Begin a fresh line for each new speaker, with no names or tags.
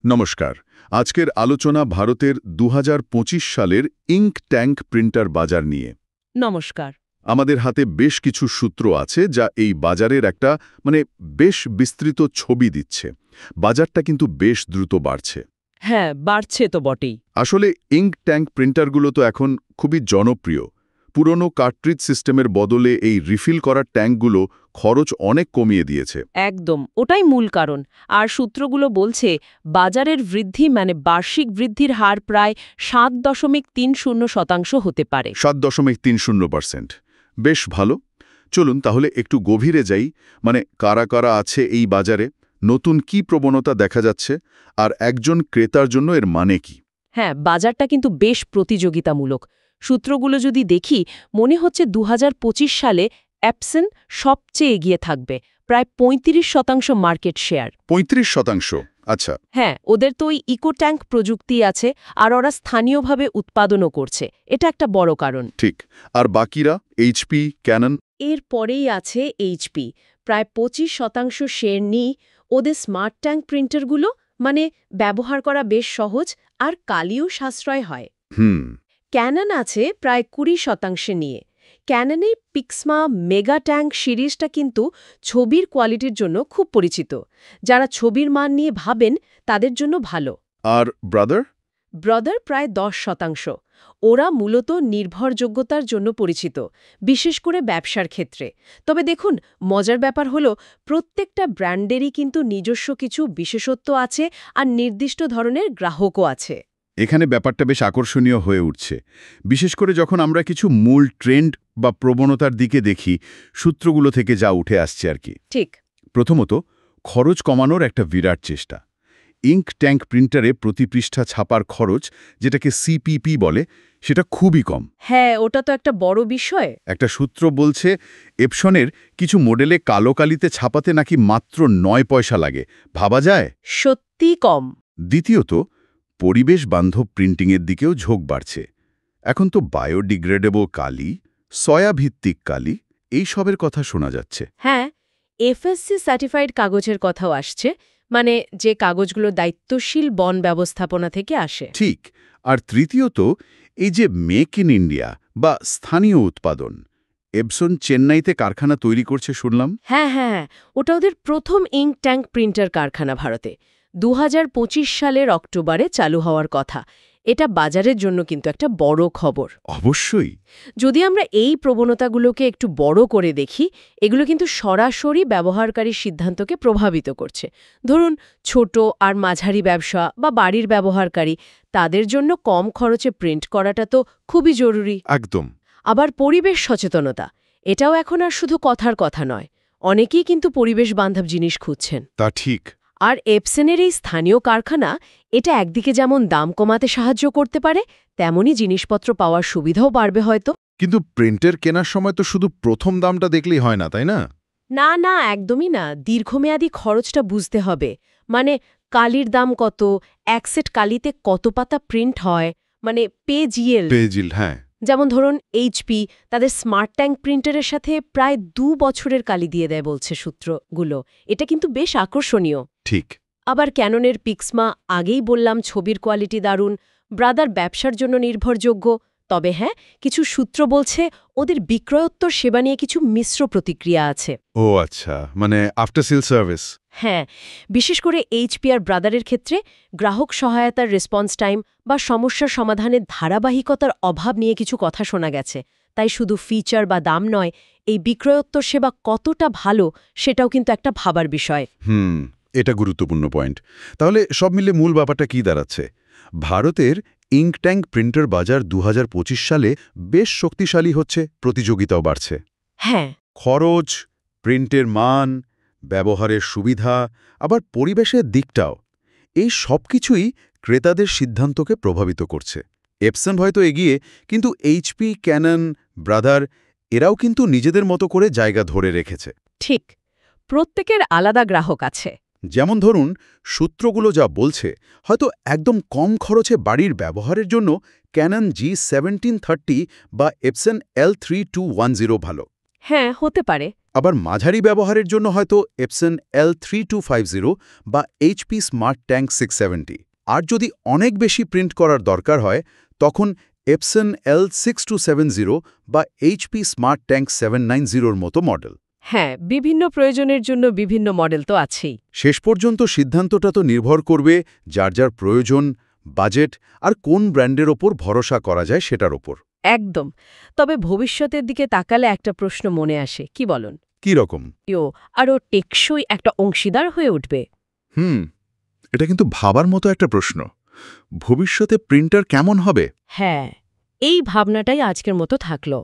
নমস্কার। আজকের আলোচনা ভারতের ২০২৫ সালের ইঙ্ক ট্যাঙ্ক প্রিন্টার বাজার নিয়ে।
নমস্কার।
আমাদের হাতে বেশ কিছু সূত্র আছে যা এই বাজারের একটা বেশ বিস্তৃত ছবি দিচ্ছে। বাজারটা কিন্তু বেশ দ্রুত বাড়ছে।
হ্যাঁ, বাড়ছে তো বটেই।
আসলে ইঙ্ক ট্যাঙ্ক প্রিন্টারগুলো তো এখন খুবই জনপ্রিয়। পুরনো কার্ট্রিজ সিস্টেমের বদলে এই রিফিল করা ট্যাঙ্কগুলো খরচ অনেক কমিয়ে দিয়েছে।
একদম, ওটাই মূল কারণ। আর সূত্রগুলো বলছে বাজারের বৃদ্ধি বার্ষিক বৃদ্ধির হার প্রায় ৭.৩০% হতে পারে।
৭.৩০%। বেশ ভালো। চলুন তাহলে একটু গভীরে যাই। কারা কারা আছে এই বাজারে, নতুন কি প্রবণতা দেখা যাচ্ছে, আর একজন ক্রেতার জন্য এর মানে কি?
হ্যাঁ, বাজারটা কিন্তু বেশ প্রতিযোগিতামূলক। সূত্রগুলো যদি দেখি, মনে হচ্ছে ২০২৫ সালে অ্যাপসন সবচেয়ে এগিয়ে থাকবে, প্রায় ৩৫% মার্কেট শেয়ার।
৩৫%? আচ্ছা।
হ্যাঁ, ওদের তো ওই ইকো ট্যাঙ্ক প্রযুক্তি আছে, আর ওরা স্থানীয়ভাবে উৎপাদনও করছে। এটা একটা বড় কারণ।
ঠিক। আর বাকিরা এইচপি, ক্যানন?
এর পরেই আছে এইচপি, প্রায় ২৫% শেয়ার নিয়ে। ওদের স্মার্ট ট্যাঙ্ক প্রিন্টারগুলো ব্যবহার করা বেশ সহজ আর কালিও সাশ্রয় হয়। ক্যানন আছে প্রায় ২০% নিয়ে। ক্যাননের পিক্সমা মেগা ট্যাঙ্ক সিরিজটা কিন্তু ছবির কোয়ালিটির জন্য খুব পরিচিত। যারা ছবির মান নিয়ে ভাবেন তাদের জন্য ভালো।
আর ব্রাদার?
ব্রাদার প্রায় ১০%। ওরা মূলত নির্ভরযোগ্যতার জন্য পরিচিত, বিশেষ করে ব্যবসার ক্ষেত্রে। তবে দেখুন, মজার ব্যাপার হলো প্রত্যেকটা ব্র্যান্ডেরই কিন্তু নিজস্ব কিছু বিশেষত্ব আছে আর নির্দিষ্ট ধরনের গ্রাহকও আছে।
এখানে ব্যাপারটা বেশ আকর্ষণীয় হয়ে উঠছে, বিশেষ করে যখন আমরা কিছু মূল ট্রেন্ড বা প্রবণতার দিকে দেখি, সূত্রগুলো থেকে যা উঠে আসছে আর কি।
ঠিক।
প্রথমত, খরচ কমানোর একটা বিরাট চেষ্টা। ইঙ্ক ট্যাঙ্ক প্রিন্টারে প্রতি পৃষ্ঠা ছাপার খরচ, যেটাকে সিপিপি বলে, সেটা খুবই কম।
হ্যাঁ, ওটা তো একটা বড় বিষয়।
একটা সূত্র বলছে এপসনের কিছু মডেলে কালো কালিতে ছাপাতে নাকি মাত্র ৯ পয়সা লাগে। ভাবা যায়?
সত্যি কম।
দ্বিতীয়ত, পরিবেশ বান্ধব প্রিন্টিংয়ের দিকেও ঝোঁক বাড়ছে। এখন তো বায়োডিগ্রেডেবল কালি, সয়াভিত্তিক কালি, এই সবের কথা শোনা যাচ্ছে।
হ্যাঁ, এফএসসি সার্টিফাইড কাগজের কথাও আসছে, যে কাগজগুলো দায়িত্বশীল বন ব্যবস্থাপনা থেকে আসে।
ঠিক। আর তৃতীয়ত, এই যে মেক ইন ইন্ডিয়া বা স্থানীয় উৎপাদন, এপসন চেন্নাইতে কারখানা তৈরি করছে শুনলাম।
হ্যাঁ হ্যাঁ হ্যাঁ, ওটা ওদের প্রথম ইঙ্ক ট্যাঙ্ক প্রিন্টার কারখানা ভারতে ২০২৫ সালের অক্টোবরে চালু হওয়ার কথা। এটা বাজারের জন্য কিন্তু একটা বড় খবর।
অবশ্যই।
যদি আমরা এই প্রবণতাগুলোকে একটু বড় করে দেখি, এগুলো কিন্তু সরাসরি ব্যবহারকারীর সিদ্ধান্তকে প্রভাবিত করছে। ধরুন, ছোট আর মাঝারি ব্যবসা বা বাড়ির ব্যবহারকারী, তাদের জন্য কম খরচে প্রিন্ট করাটা তো খুবই জরুরি।
একদম।
আবার পরিবেশ সচেতনতা, এটাও এখন আর শুধু কথার কথা নয়। অনেকেই কিন্তু পরিবেশ বান্ধব জিনিস খুঁজছেন।
তা ঠিক।
আর এপসনের এই স্থানীয় কারখানা, এটা একদিকে যেমন দাম কমাতে সাহায্য করতে পারে, তেমনি জিনিসপত্র পাওয়ার সুবিধাও বাড়বে হয়তো।
কিন্তু প্রিন্টের কেনার সময় তো শুধু প্রথম দামটা দেখলেই হয় না, তাই না?
না না, একদমই না। দীর্ঘমেয়াদী খরচটা বুঝতে হবে। কালির দাম কত, এক সেট কালিতে কত পাতা প্রিন্ট হয়, পেজিএল।
হ্যাঁ।
যেমন ধরুন এইচপি, তাদের স্মার্ট ট্যাঙ্ক প্রিন্টারের সাথে প্রায় ২ বছরের কালি দিয়ে দেয় বলছে সূত্রগুলো। এটা কিন্তু বেশ আকর্ষণীয়।
ঠিক।
আবার ক্যাননের পিক্সমা, আগেই বললাম ছবির কোয়ালিটি দারুণ। ব্রাদার ব্যবসার জন্য নির্ভরযোগ্য। তবে হ্যাঁ, কিছু সূত্র বলছে ওদের বিক্রয়োত্তর সেবা নিয়ে কিছু মিশ্র প্রতিক্রিয়া আছে।
ও আচ্ছা, আফটার সেল সার্ভিস।
হ্যাঁ, বিশেষ করে এইচপি আর ব্রাদারের ক্ষেত্রে গ্রাহক সহায়তার রেসপন্স টাইম বা সমস্যার সমাধানের ধারাবাহিকতার অভাব নিয়ে কিছু কথা শোনা গেছে। তাই শুধু ফিচার বা দাম নয়, এই বিক্রয়োত্তর সেবা কতটা ভালো সেটাও কিন্তু একটা ভাবার বিষয়।
এটা গুরুত্বপূর্ণ পয়েন্ট। তাহলে সব মিলে মূল ব্যাপারটা কি দাঁড়াচ্ছে? ভারতের ইঙ্ক ট্যাঙ্ক প্রিন্টার বাজার ২০২৫ সালে বেশ শক্তিশালী হচ্ছে, প্রতিযোগিতাও বাড়ছে।
হ্যাঁ।
খরচ, প্রিন্টের মান, ব্যবহারের সুবিধা, আবার পরিবেশের দিকটাও, এই সব কিছুই ক্রেতাদের সিদ্ধান্তকে প্রভাবিত করছে। এপসন হয়তো এগিয়ে, কিন্তু এইচপি, ক্যানন, ব্রাদার, এরাও কিন্তু নিজেদের মতো করে জায়গা ধরে রেখেছে।
ঠিক। প্রত্যেকের আলাদা গ্রাহক আছে।
যেমন ধরুন, সূত্রগুলো যা বলছে, হয়তো একদম কম খরচে বাড়ির ব্যবহারের জন্য ক্যানন G1730 বা এপসন L3210 ভালো।
হ্যাঁ, হতে পারে।
আবার মাঝারি ব্যবহারের জন্য হয়তো এপসন L3250 বা HP স্মার্ট ট্যাঙ্ক 670। আর যদি অনেক বেশি প্রিন্ট করার দরকার হয় তখন এপসন L6270 বা HP স্মার্ট ট্যাঙ্ক 790-র মতো মডেল।
হ্যাঁ, বিভিন্ন প্রয়োজনের জন্য বিভিন্ন মডেল তো আছেই।
শেষ পর্যন্ত সিদ্ধান্তটা তো নির্ভর করবে যার যার প্রয়োজন, বাজেট আর কোন ব্র্যান্ডের ওপর ভরসা করা যায় সেটার ওপর।
একদম। তবে ভবিষ্যতের দিকে তাকালে একটা প্রশ্ন মনে আসে, কি বলুন?
কি রকম?
আরও টেকসই একটা অংশীদার হয়ে উঠবে।
এটা কিন্তু ভাবার মতো একটা প্রশ্ন। ভবিষ্যতে প্রিন্টার কেমন হবে?
হ্যাঁ, এই ভাবনাটাই আজকের মতো থাকলো।